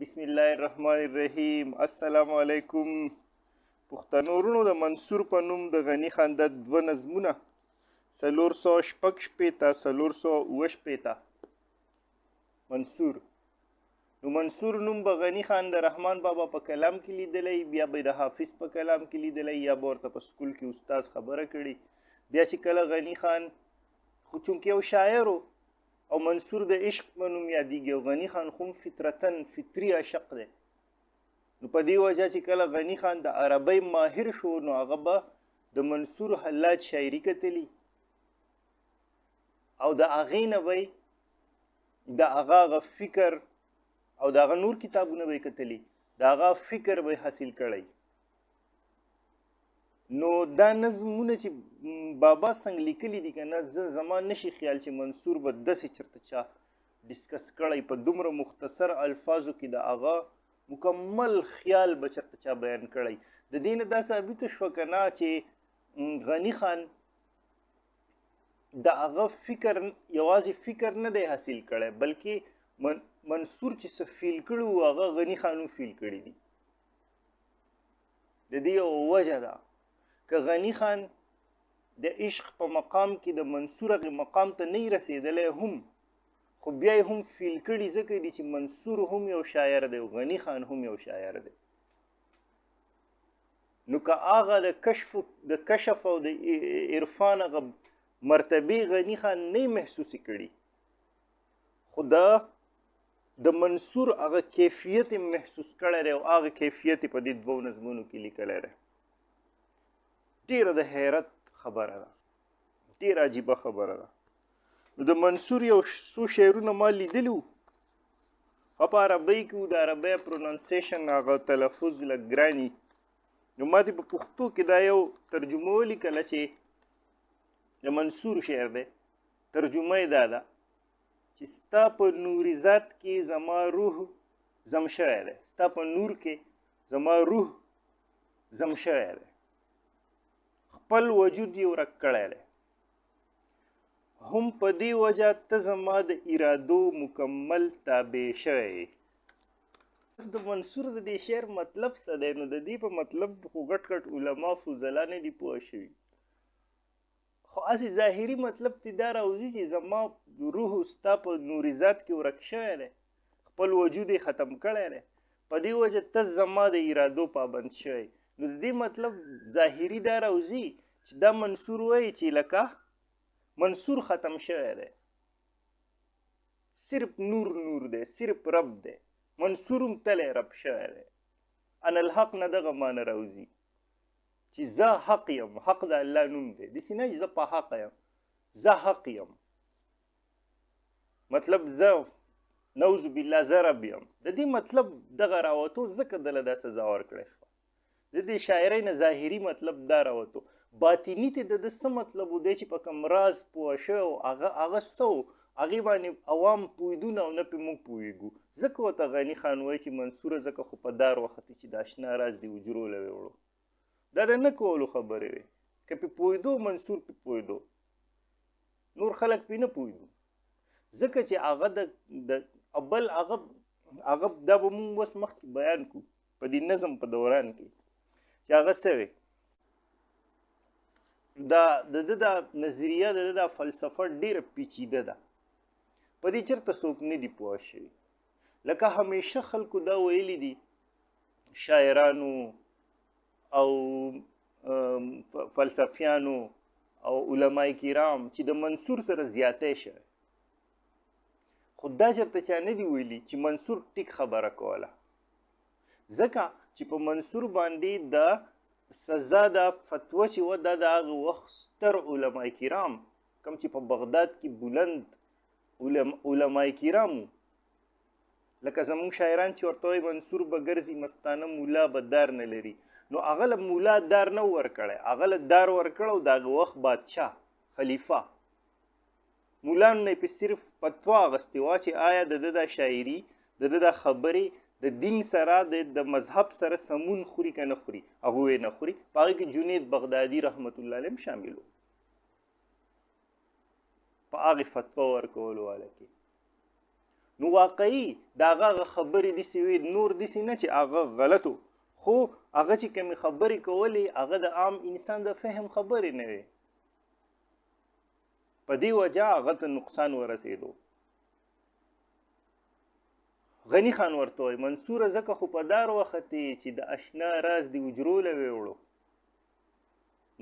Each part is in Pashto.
بسم الله الرحمن الرحیم. السلام علیکم. پښتنو ورونو، د منصور په نوم د غني خان د دوه نظمونه 466 منصور. نو منصور نوم به غني خان د رحمان بابا په کلام کې لیدلی، بیا به د حافظ په کلام کې لیدلی، یا به ورته په سکول کې استاد خبره کړي. بیا چې کله غني خان خو چونکې یو شاعر او منصور د عشق په نوم یادیږي، او غني خان خو فطرتن فطري عاشق دی. نو په دې وجه چې کله غني خان د عربۍ ماهر شو، نو هغه به د منصور حلاج شاعري کتلی، او د هغې نه به د هغه فکر او د هغه نور کتابونه به یې کتلي، د هغه فکر به حاصل کړی. نو دا نظمونه چې بابا څنګه لیکلي دي که نه، زما نشي خیال چې منصور به داسې چېرته چا ډسکس کړی په دومره مختصر الفاظو کې د هغه مکمل خیال به چېرته چا بیان کړی. د دې نه دا ثابته شوه که نه چې غني خان د هغه فکر یوازې فکر نه دی حاصل کړی، بلکې منصور چې څه فیل کړي وو هغه غني خان هم فیل کړي دي. د دې یو وجه ده که غني خان د عشق په مقام کې د منصور هغې مقام ته نه رسېدلی هم، خو بیا یې هم فیل کړي ځکه دي چې منصور هم یو شاعر دی او غني خان هم یو شاعر دی. نو که هغه د کشف او د عرفان هغه مرتبې غني خان نه محسوسې کړي، خو د منصور هغه کیفیت محسوس کړی دی، او هغه کیفیت په دې دوو نظمونو کې لیکلی دی. ډېره د حیرت خبره ده، ډېره عجیبه خبره ده. نو د منصور یو څو شعرونه ما لیدلي وو، په عربۍ کې وو، د عربۍ پروننسیشن هغه تلفظ لږ ګراني. نو ما دې په پښتو کې دا یو ترجمه ولیکله چې د منصور شعر دی. ترجمه یې دا ده چې ستا په نوري ذات کې زما روح زم شوی دی، ستا په نور کې زما روح زم شوی دی، خپل وجود یې ورک کړی دی، هم په دې وجه ته زما د ارادو مکمل تابع شوی. د منصور د دې شعر مطلب څه دی؟ نو د دې په مطلب خو ګټ ګټ علما فضلا نه دي پوه شوي، خو هسې ظاهري مطلب ته دا راوځي چې زما روح ستا په نوري ذات کې ورک شوی دی، خپل وجود یې ختم کړی دی، په دې وجه ته زما د ارادو پابند شوی. نو د دې مطلب ظاهري دا راوځي چې دا منصور وایي چې لکه منصور ختم شوی دی، صرف نور دی، صرف رب دی، منصور هم تلی رب شوی دی. ان الحق نه دغه معنی راوځي چې زه حق یم، حق د الله نوم دی، داسې نه چې زه په حق یم، زه حق یم، مطلب زه نعوذ بالله زه رب یم. د دې مطلب دغه راوتو ځکه دله دا سزا ورکړی شوه. د دې شاعرۍ نه ظاهري مطلب دا راوتو، باطني ته د څه مطلب و دی چې په کوم راز پوه شوی و هغه څه و، هغې باندې عوام پوهېدون او نه پرې موږ پوهېږو. ځکه ورته غني خان وایي چې منصوره ځکه خو په دار وخت چې د اشنا راز دې وجرو له وړو، دا د نه کولو خبرې وې. که پرې پوهېدو منصور پرې پوهېدو، نور خلک پرې نه پوهېدو، ځکه چې هغه د بل هغه دا به مونږ اوس مخکې بیان کړو په دې نظم په دوران کې چې هغه څه وی. د ده دا نظریه، د ده دا فلسفه ډېره پیچیده ده، په دې چېرته څوک نه دي پوه شوي. لکه همیشه خلکو دا ویلي دي شاعرانو او فلسفیانو او علماء کرام چې د منصور سره زیاتی شوی، خو دا چېرته چا نه دي ویلي چې منصور ټیک خبره کوله، ځکه چې په منصور باندې د سزا دا فتوه چې وه دا د هغه وخت ستر علماء کرام کوم چې په بغداد کې بلند علماء کرام وو، لکه زمونږ شاعران چې ورته وایي منصور به ګرځي مستانه مولا به دار نه لري، نو هغه له مولا دار نه ورکړی، هغه له دار ورکړی او د هغه وخت بادشاه خلیفه مولانو نه یې پې صرف فتوا اخیستې وه چې آیا د ده دا شاعري، د ده دا خبرې د دین سره د مذهب سره سمون خوري که نه خوري، هغوی یې نه خوري. په هغې کې جنید بغدادي رحمت الله علیه هم شامل و په هغې فتوا ورکولو والا کې. نو واقعي د هغه خبرې داسې وي نور داسې نه چې هغه غلطو خو هغه چې کومې خبرې کولې هغه د عام انسان د فهم خبرې نه وي په دې وجه هغه ته نقصان ورسېدو غني خان ورته وایي منصوره ځکه خو په دار وختې چې د اشنا راز د حجرو له ویوړو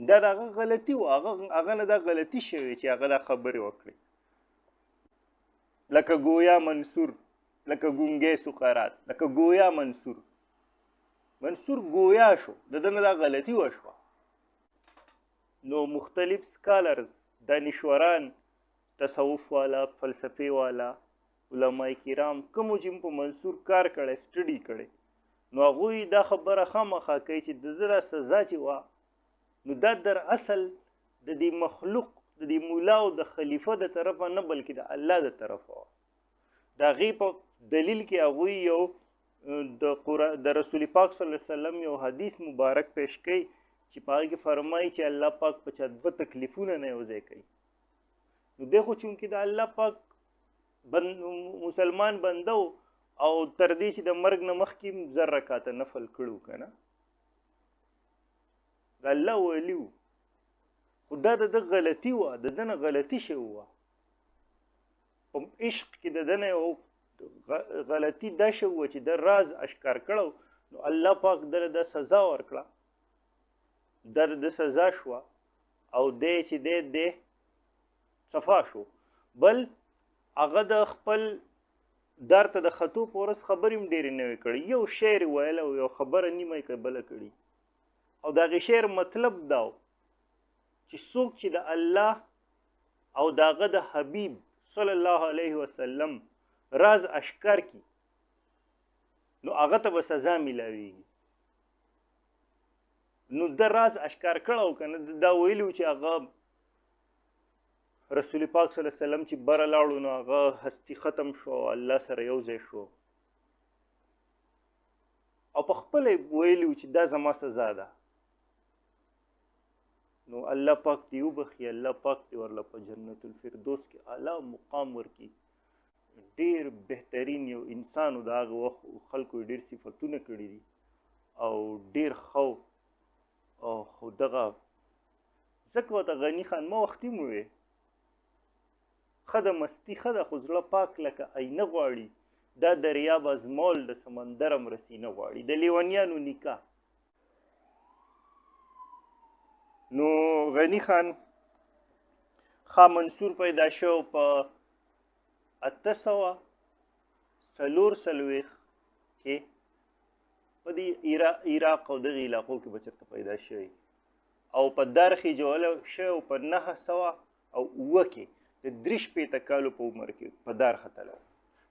دا د هغه غلطي وه هغه نه دا غلطي شوې چې هغه دا خبرې وکړي لکه ګویا منصور لکه ګونګی سقرات لکه ګویا منصور ګویا شو د ده نه دا غلطي وشوه نو مختلف سکالرز دانشوران تصوف والا فلسفه والا علماء کرام کومو چې په منصور کار کړی سټډي کړی نو هغوی دا خبره خامخا کوي چې د ده دا سزا چې وه نو دا در اصل د دې مخلوق د دې مولا او د خلیفه د طرفه نه بلکې د الله د طرفه وه د هغې په دلیل کې هغوی یو د رسول پاک صلی الله علیه وسلم یو حدیث مبارک پیش کوي چې په هغې کې فرمایي چې الله پاک په چا 2 تکلیفونه نه یو ځای کوي نو دی خو چونکې د الله پاک مسلمان بنده او تر دې چې د مرګ نه مخکې 10 رکاته نفل کړو که نه د الله ولی و خو دا د ده غلطي وه د ده نه غلطي شوې وه په عشق کې د ده نه یو غلطي دا شوې وه چې د راز اشکار کړو نو الله پاک دله دا سزا ورکړه دا د سزا شوه او دی چې دی صفا شو بل هغه د خپل دار ته د خطو په ورځ خبرې هم ډېرې نه وې کړې یو شعر ویلی او یو خبره نیمه یې بله کړي او د هغې شعر مطلب دا و چې څوک چې د الله او د هغه د حبیب صلی الله علیه وسلم راز اشکار کی نو هغه ته به سزا میلاویږي نو د راز اشکار کړو که نه دا ویلي و چې هغه رسول پاک صلی الله علیه وسلم چې بره لاړو نو هغه هستی ختم شو الله سره یو ځای شو او په خپله ویلي و چې دا زما سزا ده نو الله پاک دی وبخي الله پاک دی ورله په جنت الفردوس کې اعلی مقام ورکي ډیر بهترین یو انسان د هغه وخت خلکو ډیر صفاتونه کړي دي او ډیر خو او خو دغه ځکه ورته غني خان ما وختي مو وې خده مستی خده خو زړه پاک لکه آینه غواړي دا دریاب ازمول د سمندر مرسی نه غواړي د لیونیانو نکاح نو غني خان خا منصور پیدا شو په 840 کې په دې عراق او دغه علاقو کې بچته پیدا شوی او په دارخي جوړ شو په 900 کې د 3 کالو په عمر کې په دار ختلو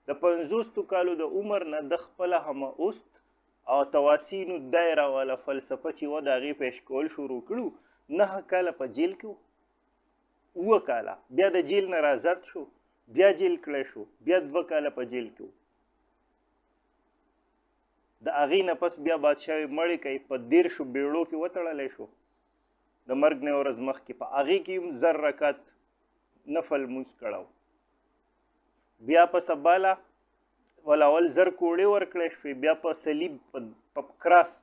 د 50 کالو د عمر نه د خپل هم اوست او تواسین الدایره ولا فلسفه چې و د غي پیش کول شروع کړو 9 کاله په جیل کې و کاله بیا د جیل نه آزاد شو بیا جیل کړی شو بیا 2 کاله په جیل کې د هغې نه پس بیا بادشاه مړی کوي په 10 بیړو کې وتړلی شو د مرګ نه ورځ مخکې په هغې کې هم 10 رکعت نفل مونځ کړی بیا په سباله ول اول 10 کوړې ورکړی شوې بیا په صلیب په کراس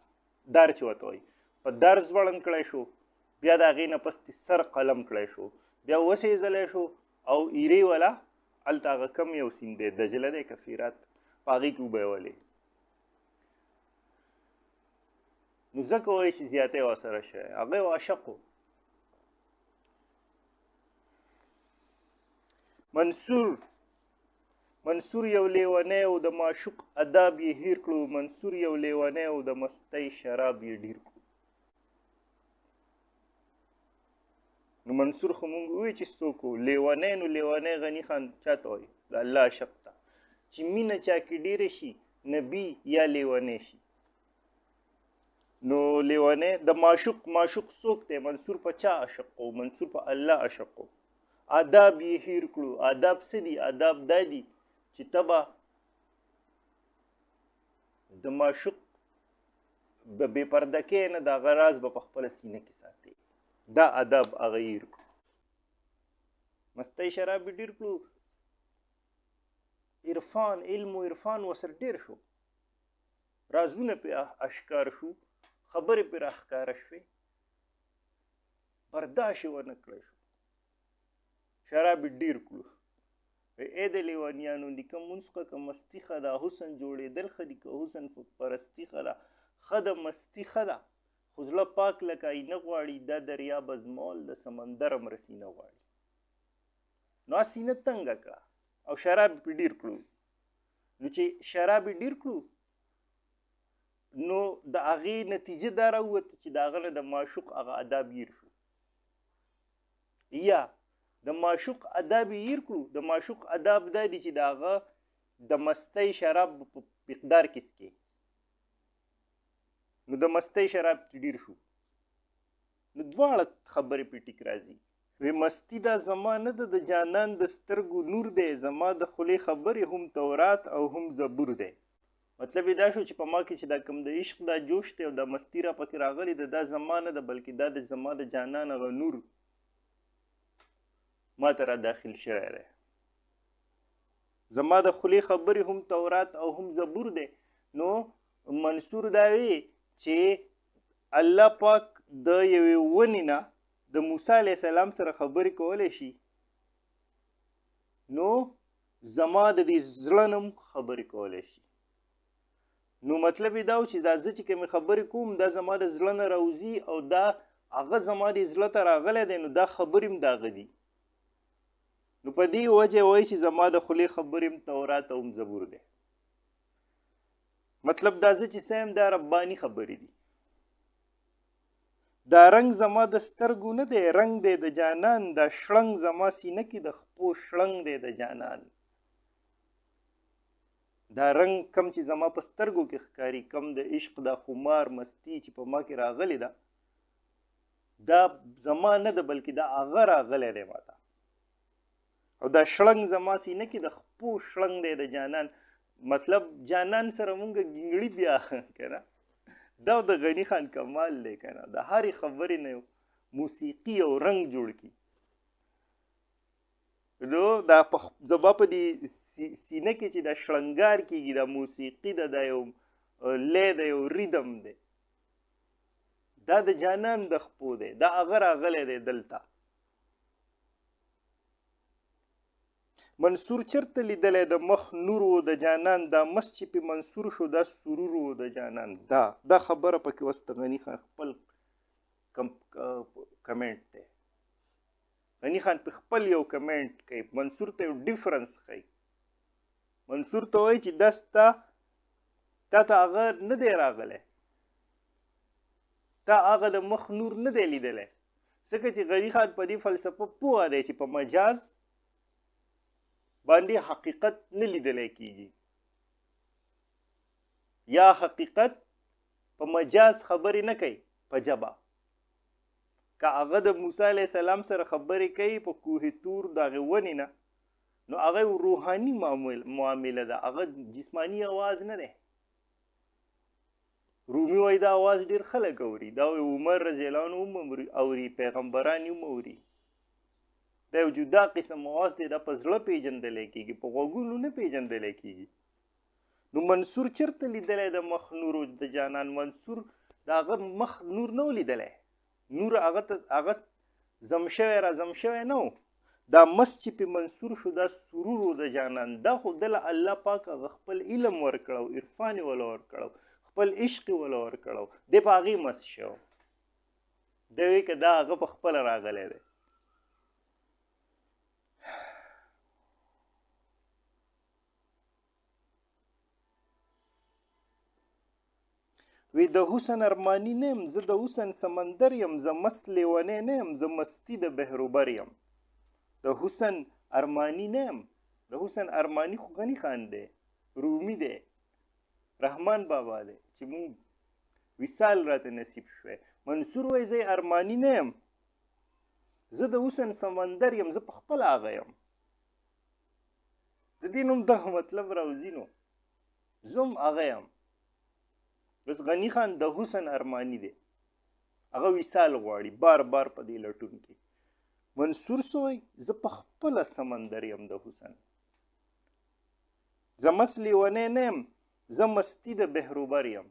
دار چې ورته وایي په دار ځوړند کړی شو بیا د هغې نه پس سر قلم کړی شو بیا وسېځلی شو او ایرې ولا هلته هغه کم یو سیند دی دجله دی کفیرات په هغې کې وبیولې نو ځکه وایي چې زیاتی ورسره شوی هغه یو عاشق و منصور یو لیونی او د معشوق اداب یې هیر کړو منصور یو لیونی او د مستۍ شراب یې ډیر کړو نو منصور خو مونږ ووایو چې څوک و لیونی نو لیونی غني خان چاته وایي د الله عاشق ته چې مینه چا کې ډیره شي نبي یا لیونی شي نو لیونی د معشوق څوک دی منصور په چا عاشق و منصور په الله عاشق و آداب یې هیر کړو آداب څه دي آداب دا دي چې ته به د معشوق به بې پرده کې نه د هغه راز به په خپله سینه کې ساتي دا آداب هغه هیر کړو مستۍ شراب یې ډېر کړو عرفان علم و عرفان ورسره ډېر شو، رازونه پې اشکار شو، خبرې پې راښکاره شوې، برداشت یې ونه کړی شو. شراب یې ډېر کړو. ای د لیونیانو دي که مونځ ښه که مستي ښه ده، حسن جوړېدل ښه دي که حسن پرستي ښه ده، ښه ده مستي ښه ده خو زړه پاک لکه آینه غواړي، دا دریاب ازمول د سمندر هم رسینه غواړي. نو سینه تنګه کړه او شراب پې ډېر کړو. نو چې شراب یې ډېر کړو نو د هغې نتیجه دا راووته چې د هغه نه د معشوق هغه اداب هیر شو، یا د معشوق اداب یې هیر کړو. د معشوق اداب دا دي چې د هغه د مستۍ شراب په مقدار کې څکې، نو د مستۍ شراب ډېر شو. نو دواړه خبرې پې ټیک راځي. وی مستی دا زما نه ده، د جانان د سترګو نور دی، زما د خولې خبرې هم تورات او هم زبور دی. مطلب یې دا شو چې په ما کې چې دا کوم د عشق دا جوش دی او دا مستی را پکې راغلی ده، دا زما نه ده بلکې دا د زما د جانان هغه نور ما ته را داخل شوی دی. زما د خولې خبرې هم تورات او هم زبور دی. نو منصور دا وی چې الله پاک د یوې ونې نه د موسی علیه السلام سره خبرې کولی شي، نو زما د دې زړه نه هم خبرې کولی شي. نو مطلب یې دا و چې دا زه چې کومې خبرې کوم دا زما د زړه نه راوځي او دا هغه زما د زړه ته راغلی دی، نو دا خبرې هم د هغه دي. نو په دې وجه وایي چې زما د خولې خبرې هم تورات او هم زبور دی. مطلب دا زه چې څه یم دا رباني خبرې دي. دا رنگ زما د سترګو نه دی، رنگ دی د جانان، دا شړنګ زما سینه کې د خپو شړنګ دی د جانان. دا رنگ کم چې زما په سترګو کې ښکاري، کم د عشق دا خمار مستی چې په ما کې راغلی ده، دا زما نه ده بلکې دا هغه راغلی دی ما ته. او دا شړنګ زما سینه کې د خپو شړنګ دی د جانان. مطلب جانان سره مونږ ګنګړي بیا که نه، دا د غني خان کمال دی که نه، د هرې خبرې نه موسیقي او رنګ جوړ کړي. نو دا زما په دې سینه کې چې دا شړنګار کېږي، دا موسیقي ده، دا یو لی ده، یو ریدم دی، دا د جانان د خپو دی، دا هغه راغلی دی دلته. منصور چرته لیدلی د مخ نور و د جانان، دا مس چې پې منصور شو دا سرور و د جانان. دا خبره پکې اوس د غني خان خپل کمنټ دی. غني خان پې خپل یو کمنټ کوي، منصور ته یو ډیفرنس ښیي. منصور ته وایي چې دا تا ته هغه نه دی راغلی، تا هغه د مخ نور نه دی لیدلی، ځکه چې غني خان په دې فلسفه پوه دی چې په مجاز باندې حقیقت نه لیدلی کېږي، یا حقیقت په مجاز خبرې نه کوي په ژبه. که هغه د موسی علیه السلام سره خبرې کوي په کوه تور د هغې ونې نه، نو هغه روحاني معامله ده، هغه جسماني آواز نه دی. رومي وایي دا آواز ډېر خلک اوري، دا وایي عمر رضی الله عنه هم اوري، پیغمبران هم اوري. دا یو جدا قسم آواز دی، دا په زړه پیژندلی کېږي، په غوږونو نه پیژندلی کېږي. نو منصور چېرته لیدلی د مخ نور د جانان؟ منصور د هغه مخ نور نه و لیدلی، نور هغه زم شوی را زم شوی نه و. دا مس چې پې منصور شو دا سرور و د جانان، دا خو دله الله پاک هغه خپل علم ورکړو، عرفان یې وله ورکړو، خپل عشق یې وله ورکړو، دی په هغې مس شو. دی وایي که دا هغه په خپله راغلی دی. وی د حسن ارمانی نه یم، زه د حسن سمندر یم، زه مست لیونی نه یم، زه مستی د بحروبر یم. د حسن ارمانی نه یم. د حسن ارمانی خو غني خان دی، رومي دی، رحمان بابا دی چې مونږ وصال راته نصیب شوی. منصور وایي زه ارمانی نه یم، زه د حسن سمندر یم، زه په خپله هغه یم. د دې نوم دغه مطلب راوځي، نو زه هم هغه یم. بس غني خان د حسن ارمانی دی، هغه وصال غواړي بار بار په دې لټون کې. منصور څه وایي؟ زه په خپله سمندر یم د حسن. زه مست لیونی نه یم، زه مستی د بهروبر یم.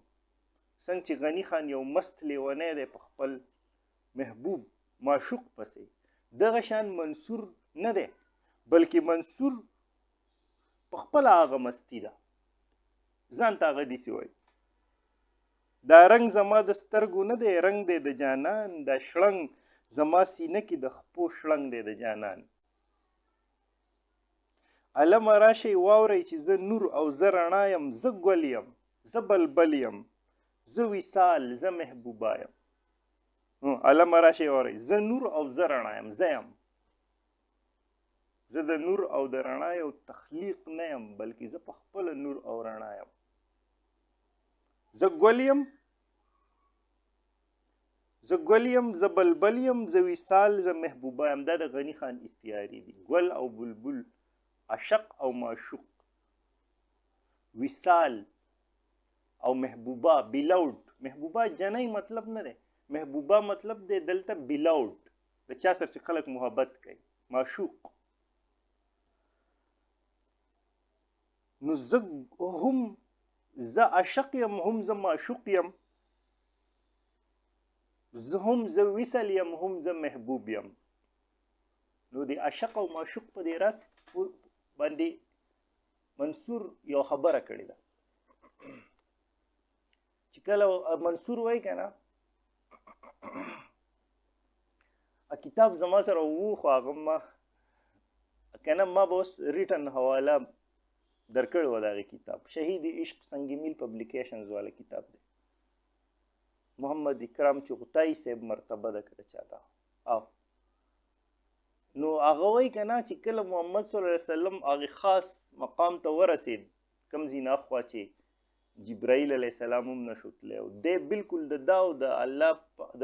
څنګه چې غني خان یو مست لیونی دی په خپل محبوب معشوق پسې، دغه شان منصور نه دی، بلکې منصور په خپله هغه مستی ده، ځان ته هغه داسې وایي. دا رنګ زما د سترګو نه دی، رنګ دی د جانان، دا شړنګ زما سینه کې د خپو شړنګ دی د جانان. علمه راشئ واورئ چې زه نور او زه رڼا یم، زه ګل یم، زه بلبل یم، زه وصال، زه محبوبه یم. علمه راشئ واورئ، زه نور او زه رڼا یم، زه یم. زه د نور او د رڼا یو تخلیق نه یم، بلکې زه په خپله نور او رڼا یم. زه ګل یم، زه بلبل یم، زه وصال، زه محبوبه یم. دا د غني خان استعارې دي. ګل او بلبل، عشق او معشوق، وصال او محبوبه. بیلاود، محبوبه جنۍ مطلب نه دی، محبوبه مطلب دی دلته بیلاود، د چا سره چې خلک محبت کوي، معشوق. نو زه عاشق یم، هم زه معشوق یم، زه وصل یم، هم زه محبوب یم. نو د عاشق او معشوق په دې راز باندې منصور یو خبره کړې ده چې کله منصور وایي که نه کتاب زما سره وو، خو هغه ما که نه ما به اوس ریټن حواله درکړې وه د هغې کتاب. شهید عشق سنگ میل پبلیکیشنز والا کتاب دی، محمد اکرام چغتائی صاحب مرتبه ده که د چا ده. او نو هغه وایي که نه چې کله محمد صلی الله علیه وسلم هغې خاص مقام ته ورسېد، کوم ځای نه اخوا چې جبرائیل علیه السلام هم نشو تللی، او دی بلکل د ده او د الله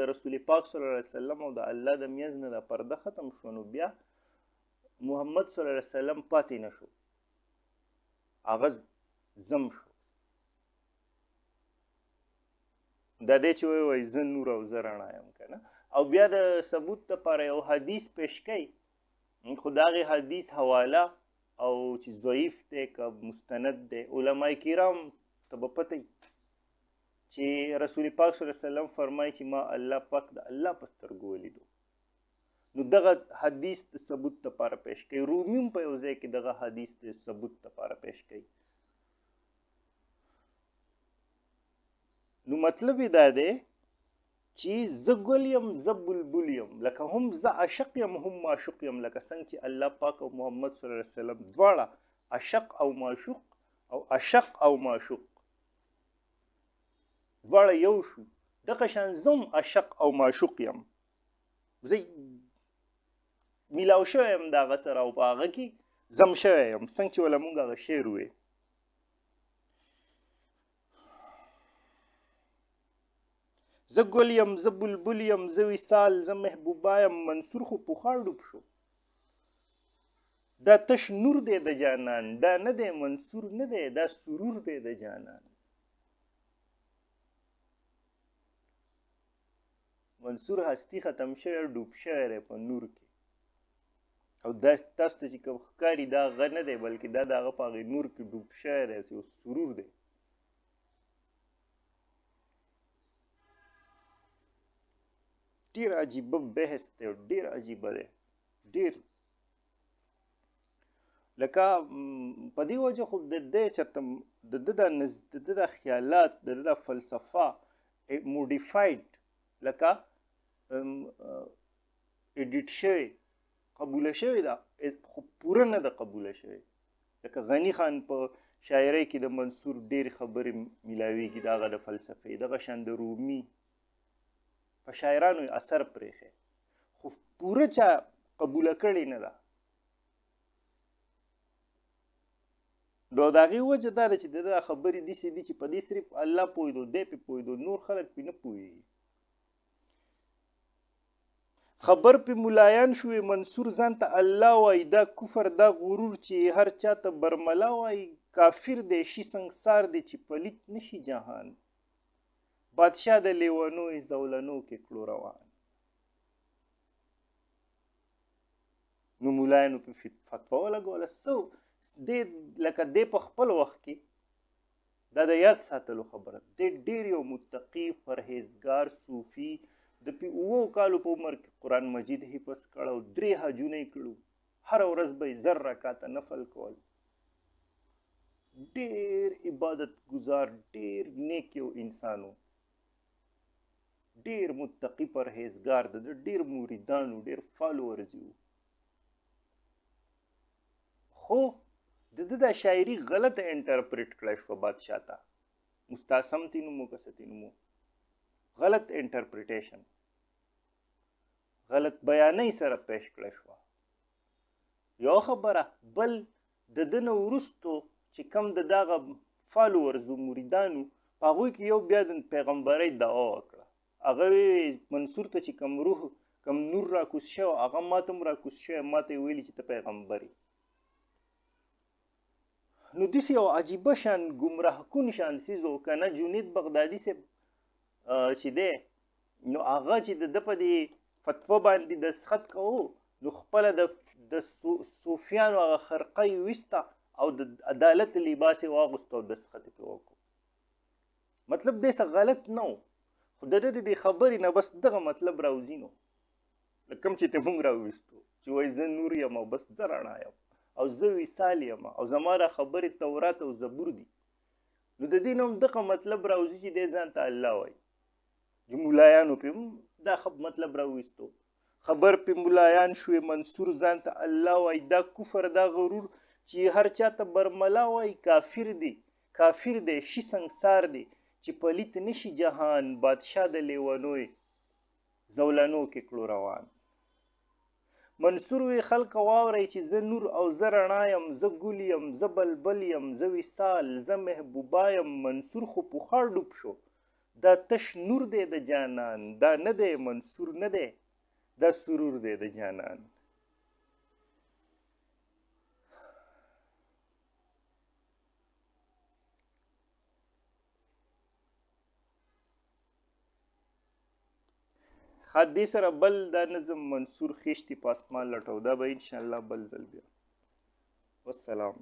د رسول پاک صلی الله علیه وسلم او د الله د منځ نه د پرده ختم شو، نو بیا محمد صلی الله علیه وسلم پاتې نه شو، هغه ضم شو. دا دی چې وایي زه نور او زه رڼا یم که نه. او بیا د ثبوت دپاره یو حدیث پیش کوي، خو د هغې حدیث حواله او چې ضعیف دی که مستند دی، علما کرام ته به پته چې رسول پاک صلی الله علیه وسلم فرمایي چې ما الله پاک د الله په سترګو ولیدو. نو دغه حدیث د ثبوت دپاره پیش کوي. رومي هم په یو ځای کې دغه حدیث د ثبوت دپاره پیش کوي. نو مطلب یې دا دی چې زه ګل یم، زه بلبل یم، لکه هم زه عاشق یم هم معشوق یم، لکه څنګه چې الله پاک او محمد صلی الله علیه وسلم دواړه عاشق او معشوق او عاشق او معشوق دواړه یو شو، دغه شان زه هم عاشق او معشوق یم، زه میلاو شوی یم د هغه سره او په هغه کې ضم شوی یم، څنګه چې وله مونږ هغه شعر ووایي. زه ګل یم، زه بلبل یم، زه وصال، زه محبوبه یم. منصور خو پخوا ډوب شو، دا تش نور دی د جانان، دا نه دی منصور نه دی، دا سرور دی د جانان. منصور هستی ختم شوی، ډوب شوی دی په نور کې، او دا تاسو ته چې کوم ښکاري دا هغه نه دی، بلکې دا د هغه په هغې نور کې ډوب شوی دی، یو سرور دی. ډېر عجیبه بحث دی، ډېر عجیبه دی، ډېر. لکه په دې وجه خو د ده چېرته د ده دا خیالات، د ده دا فلسفه موډیفاید، لکه ایډیټ شوې، قبوله شوې ده، خو پوره نه ده قبوله شوې. لکه غني خان په شاعرۍ کې د منصور ډېرې خبرې میلاویږي د هغه د فلسفې، دغه شان د رومي په شاعرانو اثر پرېښی، خو پوره چا قبوله کړې نه ده. نو د هغې وجه دا ده چې د ده خبرې داسې دي چې په دې صرف الله پوهېدو، دی پرې پوهېدو، نور خلک پرې نه پوهېږي. خبر پې ملایان شوې، منصور ځان ته الله وایي، دا کفر دا غرور چې هر چا ته برملا وایي، کافر دی شي سنګسار دی چې پلیت نشي جهان، بادشاه د لیونو زولنو کې کړو روان. نو ملایانو پې فتوا ولګوله، څه لکه دی په خپل وخت کې دا د یاد ساتلو خبره دی ډېر یو متقي پرهیزګار صوفي د 7 کالو په عمر کې قرآن مجید حفظ کړی او 3 حجونه یې کړي هره ورځ به یې 10 رکعاته نفل کول ډېر عبادت گزار ډېر نیک یو انسان و ډېر متقي پرهیزګار د ډېر مریدانو ډېر فالوورز یو خو د ده دا شاعري غلط انټرپریټ کړی شوه بادشاه ته مستعصم تی نومو که څه تی نومو غلط انټرپریټیشن غلط بیانۍ سره پیش کړی شوه یو خبره بل د ده نه وروستو چې کم د دغه فالوورز و مریدانو په هغوی کې یو بیا د پیغمبرۍ دعوا وکړه هغه منصور ته چې کم روح کم نور راکوز شوی هغه ما ته هم راکوز شوی ما ته یې ویلي چې ته پیغمبر یې نو داسې یو عجیبه شان ګمراه کن شان څیز و که نه جنید بغدادي صاحب چې دی نو هغه چې د ده په دې فتوا باندې دستخط کوو نو خپله د صوفیانو هغه خرقه یې ویسته او د عدالت لباس یې واغوسته او دستخط یې پرې وکړو مطلب دی څه غلط نه و خو د ده د دې خبرې نه بس دغه مطلب راوځي نو کوم چې ته مونږ راوویستو چې وایي زه نور یم او بس زه رڼا یم او زه وصال یم او زما را خبرې تورات او زبور دي نو د دې نه هم دغه مطلب راوځي چې دی ځان ته الله وایي چې ملایانو پې هم دا مطلب راوویستو خبر پې ملایان شوې منصور ځان ته الله وایي دا کفر دا غرور چې هر چا ته برملا وایي کافر دی شي سنګسار دی چې پلیت نشي جهان بادشاه د لیونوی زولانو کې کړو روان منصور وی خلق واورئ چې زه نور او زه رڼا یم زه ګل یم زه بلبل یم زه وصال زه محبوبا یم منصور خو پخوا ډوب شو دا تش نور دی د جانان دا نه دی منصور نه دی دا سرور دی د جانان دې سره بل دا نظم منصور خیشتي په اسمان لټو دا به انشاءالله بل ځل بیا والسلام